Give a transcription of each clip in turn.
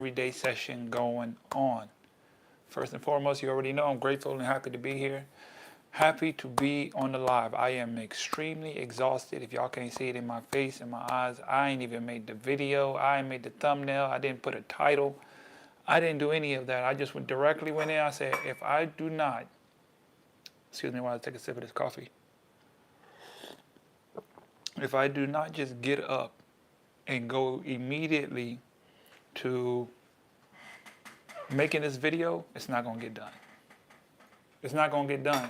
everyday session going on. First and foremost, you already know I'm grateful and happy to be here. Happy to be on the live. I am extremely exhausted. If y'all can't see it in my face and my eyes, I ain't even made the video. I ain't made the thumbnail. I didn't put a title. I didn't do any of that. I just went in. I said, if I do not, excuse me while I take a sip of this coffee. If I do not just get up and go immediately to making this video, it's not gonna get done. It's not gonna get done.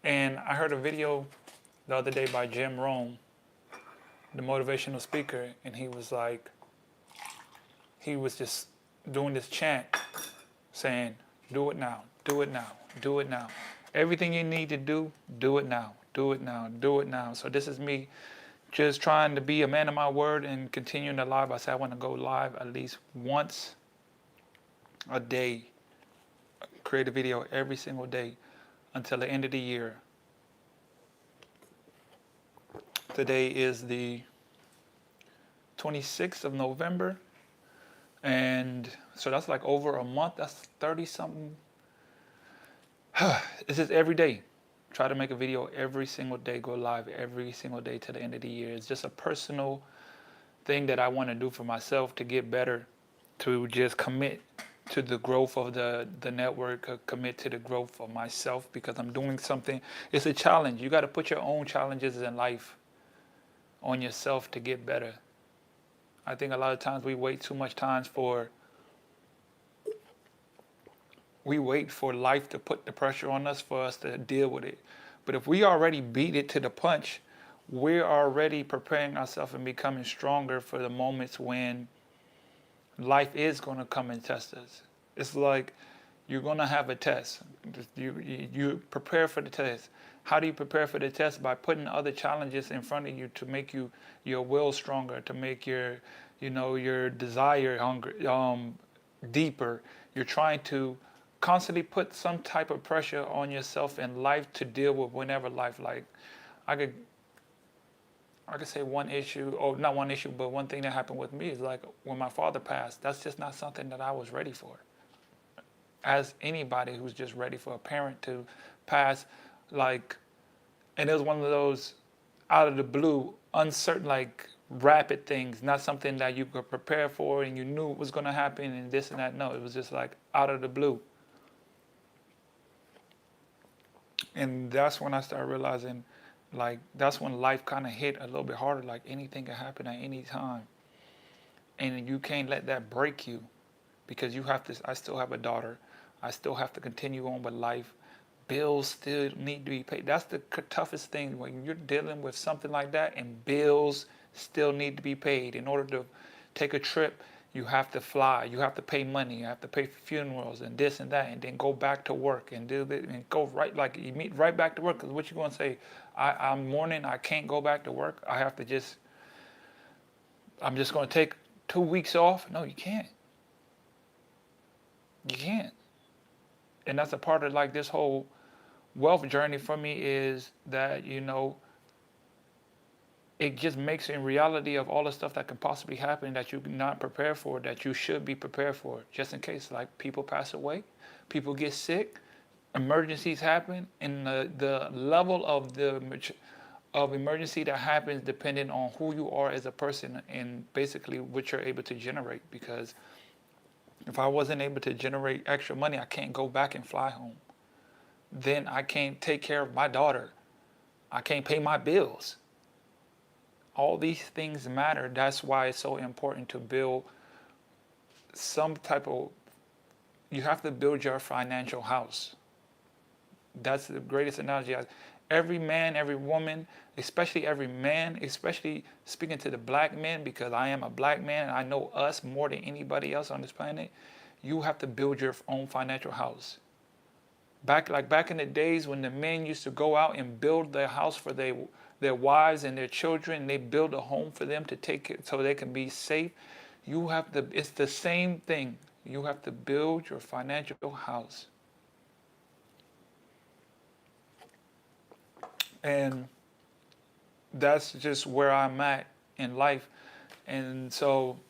And I heard a video the other day by Jim Rohn, the motivational speaker, and he was just doing this chant saying, do it now, do it now, do it now. Everything you need to do it now, do it now, do it now. So this is me just trying to be a man of my word and continuing to live. I said I want to go live at least once a day, create a video every single day until the end of the year. Today is the 26th of November, and so that's like over a month. That's 30 something. It's just every day. Try to make a video every single day, go live every single day to the end of the year. It's just a personal thing that I want to do for myself to get better, to just commit to the growth of the network, commit to the growth of myself, because I'm doing something. It's a challenge. You got to put your own challenges in life on yourself to get better. I think a lot of times we wait too much time we wait for life to put the pressure on us for us to deal with it. But if we already beat it to the punch, we're already preparing ourselves and becoming stronger for the moments when life is going to come and test us. It's like you're going to have a test. You prepare for the test. How do you prepare for the test? By putting other challenges in front of you to make your will stronger, to make your desire deeper. You're trying to constantly put some type of pressure on yourself in life to deal with whenever life, like I could say one issue, or not one issue, but one thing that happened with me is like when my father passed. That's just not something that I was ready for. As anybody who's just ready for a parent to pass, and it was one of those out of the blue, uncertain, like rapid things, not something that you could prepare for and you knew it was going to happen and this and that. No, it was just like out of the blue. And that's when I started realizing, that's when life kind of hit a little bit harder. Like anything can happen at any time, and you can't let that break you, because I still have a daughter. I still have to continue on with life. Bills still need to be paid. That's the toughest thing when you're dealing with something like that, and bills still need to be paid. In order to take a trip, you have to fly, you have to pay money, you have to pay for funerals and this and that, and then go back to work and do this and go you meet right back to work. Because what you going to say, I'm mourning, I can't go back to work, I'm just going to take 2 weeks off? No, you can't. You can't. And that's a part of this whole wealth journey for me, is that, it just makes in reality of all the stuff that can possibly happen that you're not prepared for, that you should be prepared for, just in case. Like people pass away, people get sick, emergencies happen, and the level of emergency that happens depending on who you are as a person and basically what you're able to generate. Because if I wasn't able to generate extra money, I can't go back and fly home. Then I can't take care of my daughter. I can't pay my bills. All these things matter. That's why it's so important to build you have to build your financial house. That's the greatest analogy. Every man, every woman, especially every man, especially speaking to the black men, because I am a black man and I know us more than anybody else on this planet, you have to build your own financial house. Back in the days when the men used to go out and build their house for their wives and their children, and they build a home for them to take it so they can be safe. It's the same thing. You have to build your financial house. And that's just where I'm at in life. And so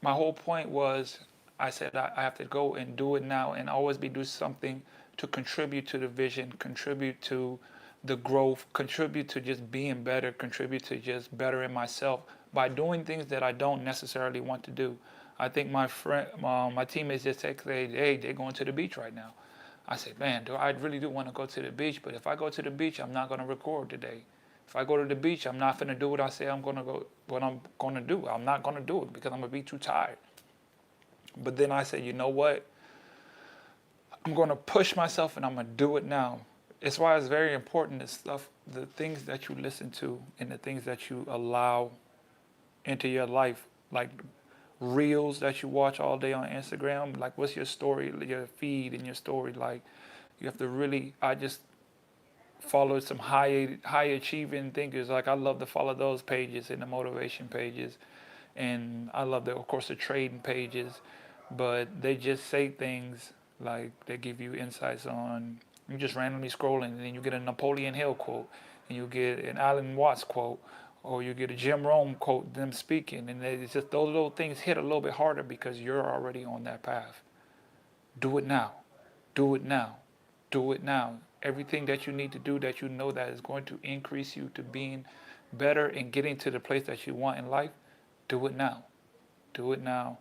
my whole point was, I said I have to go and do it now and always be do something to contribute to the vision, contribute to the growth, contribute to just being better, contribute to just bettering myself by doing things that I don't necessarily want to do. I think my teammates just say, hey, they're going to the beach right now. I said, man, I really do want to go to the beach, but if I go to the beach, I'm not going to record today. If I go to the beach, I'm not going to do what I say I'm going to go, what I'm going to do. I'm not going to do it because I'm going to be too tired. But then I said, you know what? I'm going to push myself and I'm going to do it now. It's why it's very important, the things that you listen to and the things that you allow into your life, like reels that you watch all day on Instagram. Like, what's your story, your feed and your story like? You have to really, I just follow some high achieving thinkers. Like, I love to follow those pages and the motivation pages. And I love, of course, the trading pages. But they just say things like they give you insights on, you just randomly scrolling and then you get a Napoleon Hill quote and you get an Alan Watts quote or you get a Jim Rome quote, them speaking. And it's just those little things hit a little bit harder because you're already on that path. Do it now. Do it now. Do it now. Everything that you need to do that you know that is going to increase you to being better and getting to the place that you want in life, do it now. Do it now.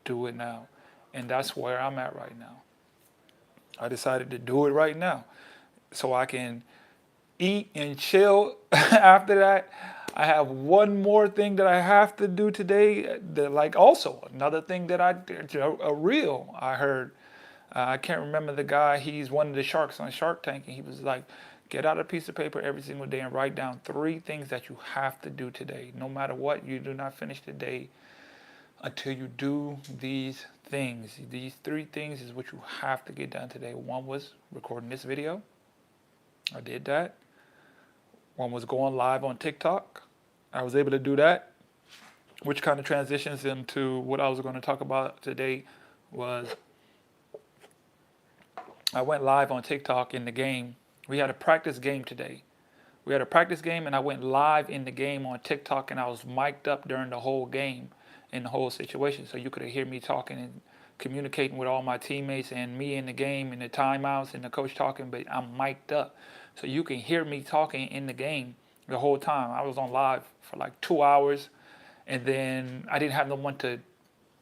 Do it now. And that's where I'm at right now. I decided to do it right now so I can eat and chill. After that, I have one more thing that I have to do today. Like also another thing that I did, a reel I heard. I can't remember the guy. He's one of the sharks on Shark Tank, and he was like, get out a piece of paper every single day and write down 3 things that you have to do today. No matter what, you do not finish the day until you do these things. These 3 things is what you have to get done today. One was recording this video. I did that. One was going live on TikTok. I was able to do that, which kind of transitions into what I was going to talk about today. Was I went live on TikTok in the game. We had a practice game today. We had a practice game and I went live in the game on TikTok and I was mic'd up during the whole game in the whole situation. So you could hear me talking and communicating with all my teammates and me in the game and the timeouts and the coach talking, but I'm mic'd up. So you can hear me talking in the game the whole time. I was on live for like 2 hours and then I didn't have no one to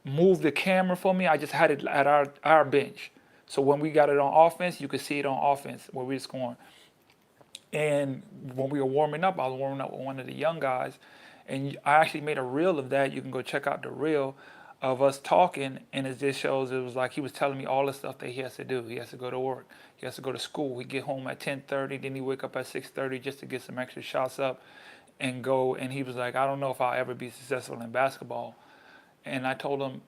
move the camera for me. I just had it at our bench. So when we got it on offense, you could see it on offense where we were scoring. And when we were warming up, I was warming up with one of the young guys. And I actually made a reel of that. You can go check out the reel of us talking. And it just shows, it was like he was telling me all the stuff that he has to do. He has to go to work. He has to go to school. He get home at 10:30. Then he wake up at 6:30 just to get some extra shots up and go. And he was like, I don't know if I'll ever be successful in basketball. And I told him,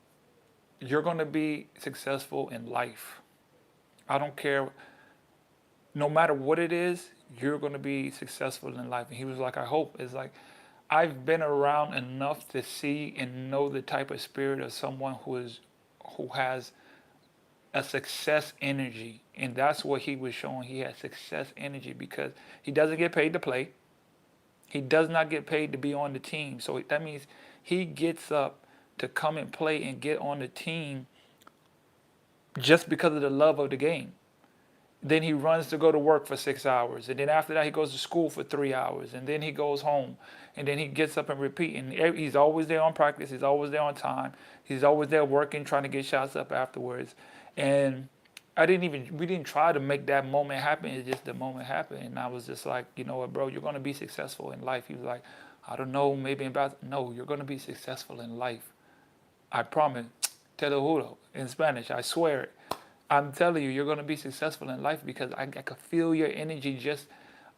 you're going to be successful in life. I don't care. No matter what it is, you're going to be successful in life. And he was like, I hope. It's like, I've been around enough to see and know the type of spirit of someone who has a success energy. And that's what he was showing. He had success energy because he doesn't get paid to play. He does not get paid to be on the team. So that means he gets up to come and play and get on the team just because of the love of the game. Then he runs to go to work for 6 hours. And then after that, he goes to school for 3 hours. And then he goes home. And then he gets up and repeats. And he's always there on practice. He's always there on time. He's always there working, trying to get shots up afterwards. And we didn't try to make that moment happen. It's just the moment happened. And I was just like, you know what, bro, you're going to be successful in life. He was like, I don't know, maybe no, you're going to be successful in life. I promise. Te lo juro. In Spanish, I swear it. I'm telling you, you're going to be successful in life because I can feel your energy.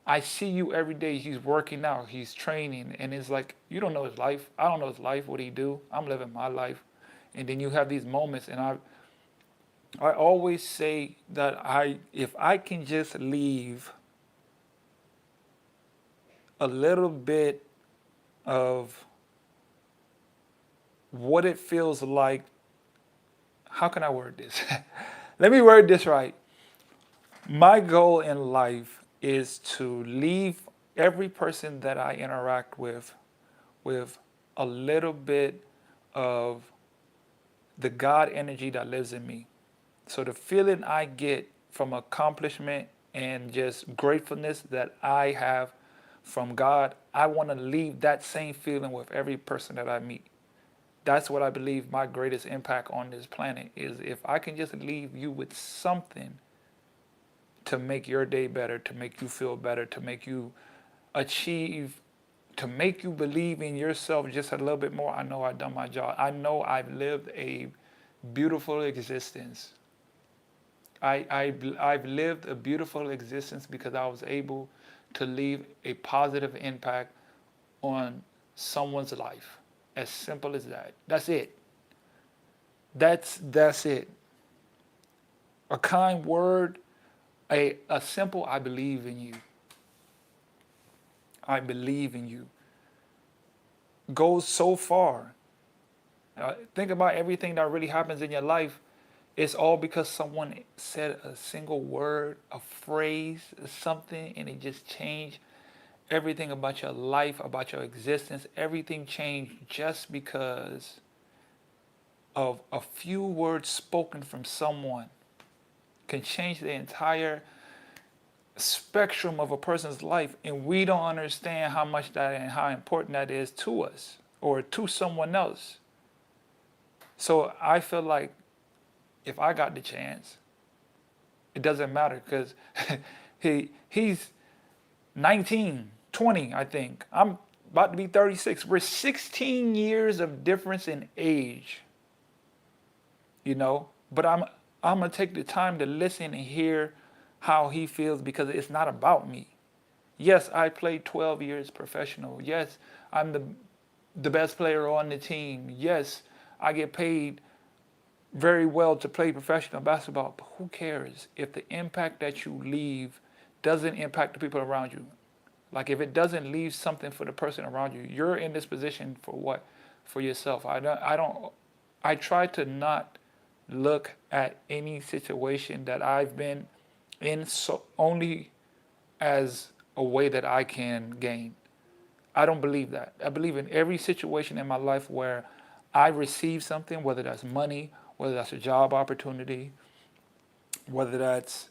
I see you every day. He's working out. He's training. And it's like, you don't know his life. I don't know his life, what he do. I'm living my life. And then you have these moments. And I always say that if I can just leave a little bit of what it feels like, how can I word this? Let me word this right. My goal in life is to leave every person that I interact with a little bit of the God energy that lives in me. So the feeling I get from accomplishment and just gratefulness that I have from God, I want to leave that same feeling with every person that I meet. That's what I believe my greatest impact on this planet is. If I can just leave you with something to make your day better, to make you feel better, to make you achieve, to make you believe in yourself just a little bit more, I know I've done my job. I know I've lived a beautiful existence. I've lived a beautiful existence because I was able to leave a positive impact on someone's life. As simple as that. That's it. That's it. A kind word, a simple I believe in you. I believe in you. Goes so far. Think about everything that really happens in your life. It's all because someone said a single word, a phrase, something, and it just changed everything about your life, about your existence. Everything changed just because of a few words spoken from someone can change the entire spectrum of a person's life, and we don't understand how much that and how important that is to us or to someone else. So I feel like if I got the chance, it doesn't matter because he's 19, 20, I think. I'm about to be 36. We're 16 years of difference in age, but I'm gonna take the time to listen and hear how he feels because it's not about me. Yes, I played 12 years professional. Yes, I'm the best player on the team. Yes, I get paid very well to play professional basketball. But who cares if the impact that you leave doesn't impact the people around you? Like if it doesn't leave something for the person around you, you're in this position for what? For yourself. I try to not look at any situation that I've been in so only as a way that I can gain. I don't believe that. I believe in every situation in my life where I receive something, whether that's money, whether that's a job opportunity, whether that's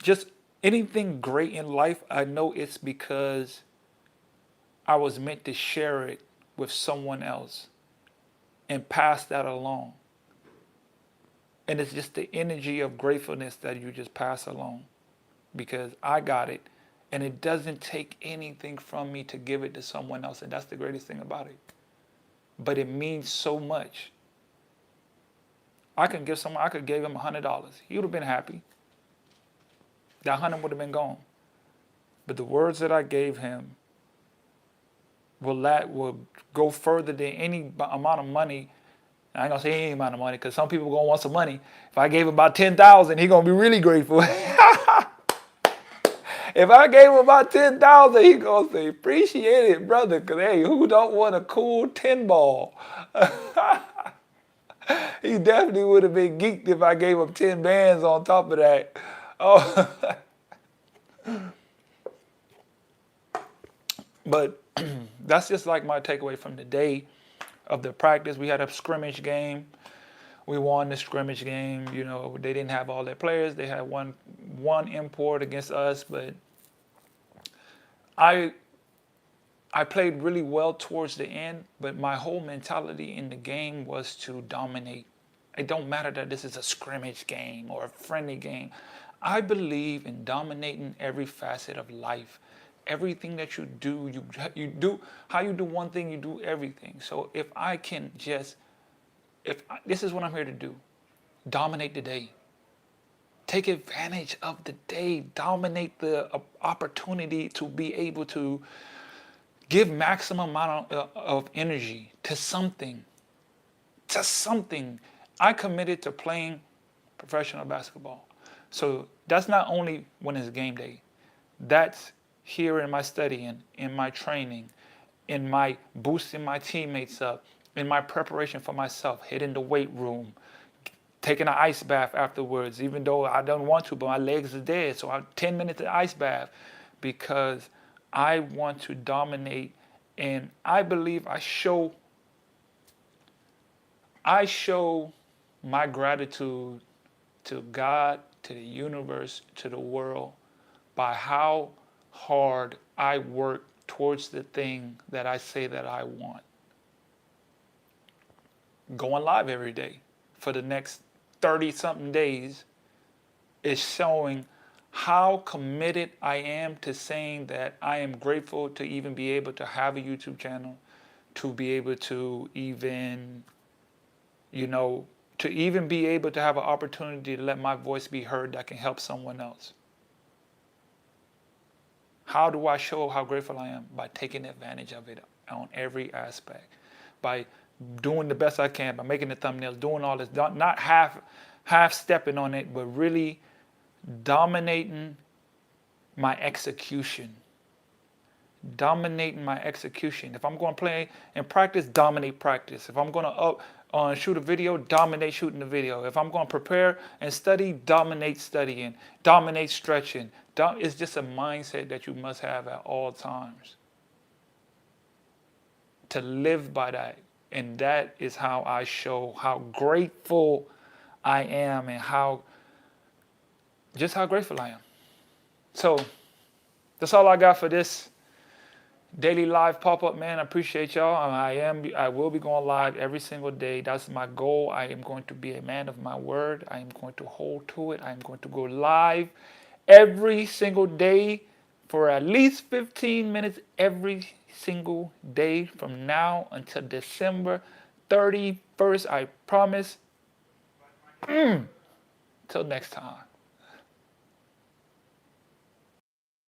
just anything great in life, I know it's because I was meant to share it with someone else and pass that along. And it's just the energy of gratefulness that you just pass along because I got it. And it doesn't take anything from me to give it to someone else. And that's the greatest thing about it. But it means so much. I could give him $100. He would have been happy. That 100 would have been gone. But the words that I gave him will go further than any amount of money. I ain't gonna say any amount of money because some people gonna want some money. If I gave him about 10,000, he gonna be really grateful. If I gave him about 10,000, he gonna say appreciate it, brother. Cause hey, who don't want a cool 10 ball? He definitely would have been geeked if I gave him 10 bands on top of that. Oh, but that's just like my takeaway from the day of the practice. We had a scrimmage game. We won the scrimmage game. They didn't have all their players. They had one import against us, but I played really well towards the end, but my whole mentality in the game was to dominate. It don't matter that this is a scrimmage game or a friendly game. I believe in dominating every facet of life. Everything that you do, you do how you do one thing, you do everything. So if this is what I'm here to do, dominate the day. Take advantage of the day. Dominate the opportunity to be able to give maximum amount of energy to something. To something. I committed to playing professional basketball. So that's not only when it's game day. That's here in my studying, in my training, in my boosting my teammates up, in my preparation for myself, hitting the weight room, taking an ice bath afterwards, even though I don't want to, but my legs are dead. So I'm 10 minutes of ice bath because I want to dominate, and I believe I show my gratitude to God, to the universe, to the world, by how hard I work towards the thing that I say that I want. Going live every day for the next 30 something days is showing how committed I am to saying that I am grateful to even be able to have a YouTube channel, to be able to even, you know, to even be able to have an opportunity to let my voice be heard that can help someone else. How do I show how grateful I am? By taking advantage of it on every aspect. By doing the best I can, by making the thumbnails, doing all this, not half stepping on it, but really dominating my execution. Dominating my execution. If I'm going to play and practice, dominate practice. If I'm going to shoot a video, dominate shooting the video. If I'm going to prepare and study, dominate studying, dominate stretching. It's just a mindset that you must have at all times. To live by that. And that is how I show how grateful I am and just how grateful I am. So that's all I got for this daily live pop-up, man. I appreciate y'all. I will be going live every single day. That's my goal. I am going to be a man of my word. I am going to hold to it. I am going to go live every single day for at least 15 minutes every single day from now until December 31st. I promise. Till next time.